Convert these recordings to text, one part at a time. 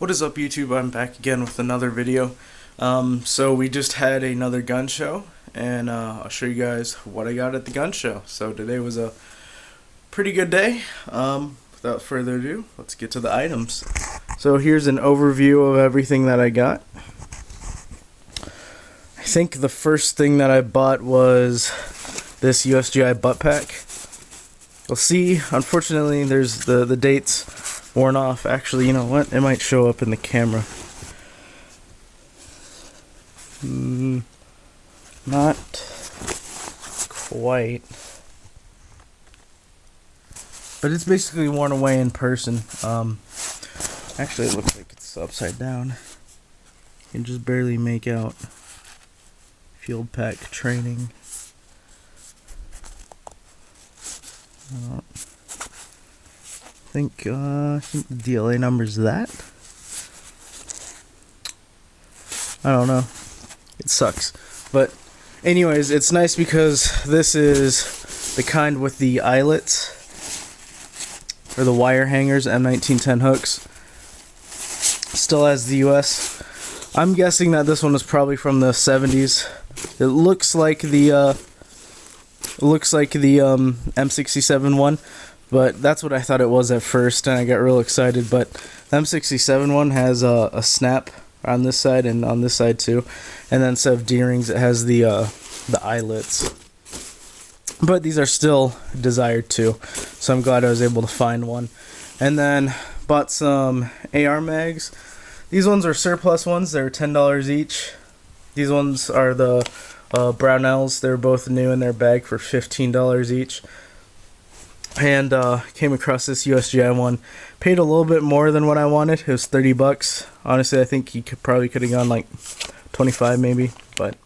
What is up, YouTube? I'm back again with another video. So we just had another gun show, and I'll show you guys what I got at the gun show. So today was a pretty good day. Without further ado, let's get to the items. So here's an overview of everything that I got. I think the first thing that I bought was this USGI butt pack. You'll see, unfortunately, there's the dates worn off. Actually, you know what? It might show up in the camera. Not quite. But it's basically worn away in person. Actually, it looks like it's upside down. You can just barely make out. Field pack training. I think the DLA number's that. I don't know. It sucks. But anyways, it's nice because this is the kind with the eyelets, or the wire hangers, M1910 hooks. Still has the US. I'm guessing that this one was probably from the 70s. It looks like the M67 one. But that's what I thought it was at first, and I got real excited. But the M67 one has a snap on this side and on this side too. And then instead of D-rings, it has the eyelets. But these are still desired too, so I'm glad I was able to find one. And then bought some AR mags. These ones are surplus ones. They're $10 each. These ones are the Brownells. They're both new in their bag for $15 each. And came across this USGI one. Paid a little bit more than what I wanted. It was $30. Honestly, I think he probably could have gone like 25 maybe. But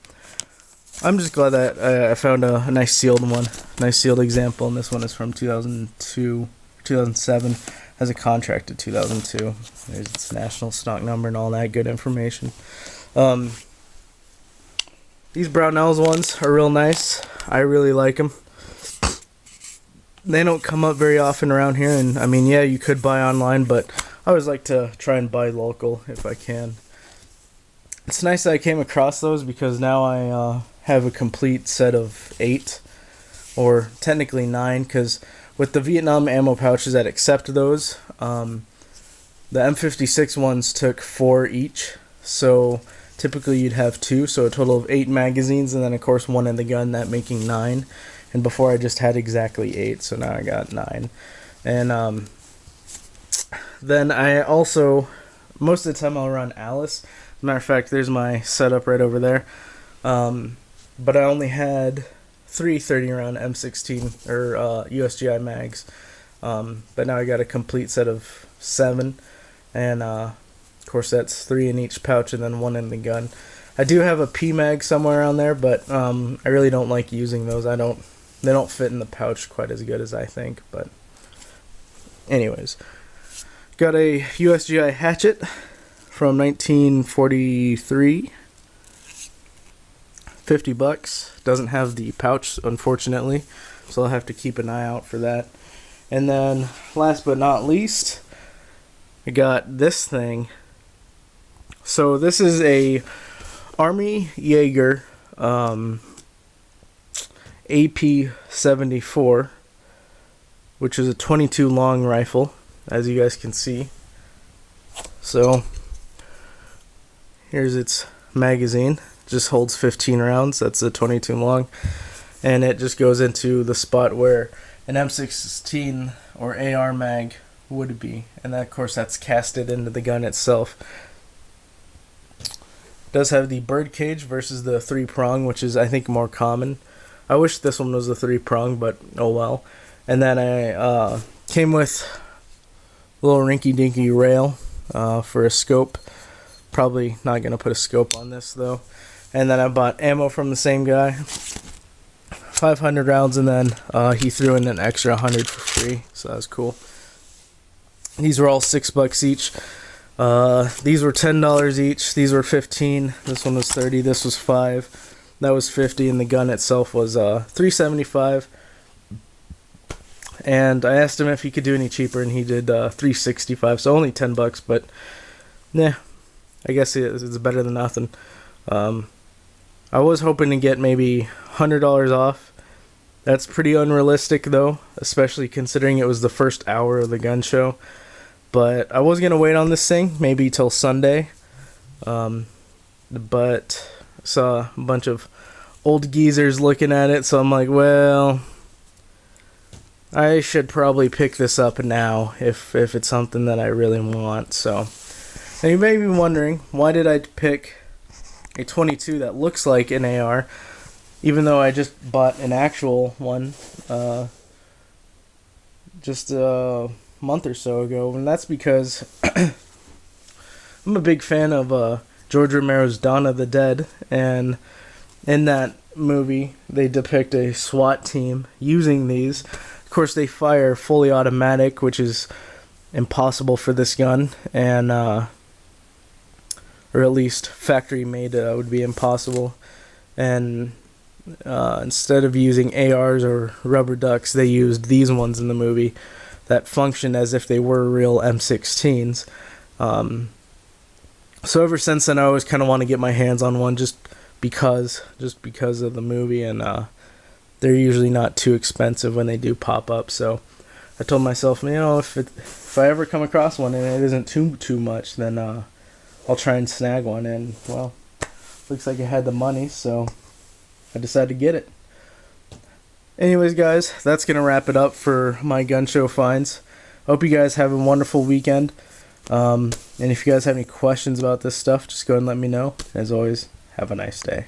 I'm just glad that I found a nice sealed one, nice sealed example. And this one is from 2002, 2007. Has a contract to 2002. There's its national stock number and all that good information. These Brownells ones are real nice. I really like them. They don't come up very often around here, and I mean, yeah, you could buy online, but I always like to try and buy local if I can. It's nice that I came across those because now I have a complete set of 8, or technically 9, because with the Vietnam ammo pouches that accept those, the M56 ones took 4 each, so typically you'd have 2, so a total of 8 magazines, and then of course 1 in the gun, that making 9. And before I just had exactly 8, so now I got 9. And then I also, most of the time I'll run Alice. As a matter of fact, there's my setup right over there. But I only had 3 30-round M16 or USGI mags. But now I got a complete set of 7. And of course that's 3 in each pouch and then 1 in the gun. I do have a P-mag somewhere around there, but I really don't like using those. They don't fit in the pouch quite as good as I think, but anyways. Got a USGI hatchet from 1943. $50. Doesn't have the pouch, unfortunately, so I'll have to keep an eye out for that. And then, last but not least, I got this thing. So this is a Army Jaeger AP-74, which is a 22 long rifle, as you guys can see. So here's its magazine. Just holds 15 rounds. That's a 22 long, and it just goes into the spot where an M16 or AR mag would be, and that, of course, that's casted into the gun itself. It does have the bird cage versus the 3-prong, which is, I think, more common. I wish this one was a 3-prong, but oh well. And then I came with a little rinky-dinky rail for a scope. Probably not going to put a scope on this, though. And then I bought ammo from the same guy. 500 rounds, and then he threw in an extra 100 for free, so that was cool. These were all $6 each. These were $10 each. These were 15. This one was 30. This was 5. That was 50, and the gun itself was $375. And I asked him if he could do any cheaper, and he did $365, so only $10, but yeah, I guess it's better than nothing. I was hoping to get maybe $100 off. That's pretty unrealistic though, especially considering it was the first hour of the gun show. But I was gonna wait on this thing maybe till Sunday. But I saw a bunch of old geezers looking at it, so I'm like, well, I should probably pick this up now if it's something that I really want. So, and you may be wondering, why did I pick a 22 that looks like an AR, even though I just bought an actual one just a month or so ago? And that's because I'm a big fan of George Romero's Dawn of the Dead, and in that movie they depict a SWAT team using these. Of course, they fire fully automatic, which is impossible for this gun, and or at least factory made would be impossible. And instead of using ARs or rubber ducks, they used these ones in the movie that function as if they were real M16s. So ever since then, I always kind of want to get my hands on one just because of the movie, and they're usually not too expensive when they do pop up. So I told myself, if I ever come across one and it isn't too much, then I'll try and snag one. And well, looks like I had the money, so I decided to get it. Anyways, guys, that's gonna wrap it up for my gun show finds. Hope you guys have a wonderful weekend. And if you guys have any questions about this stuff, just go ahead and let me know. As always, have a nice day.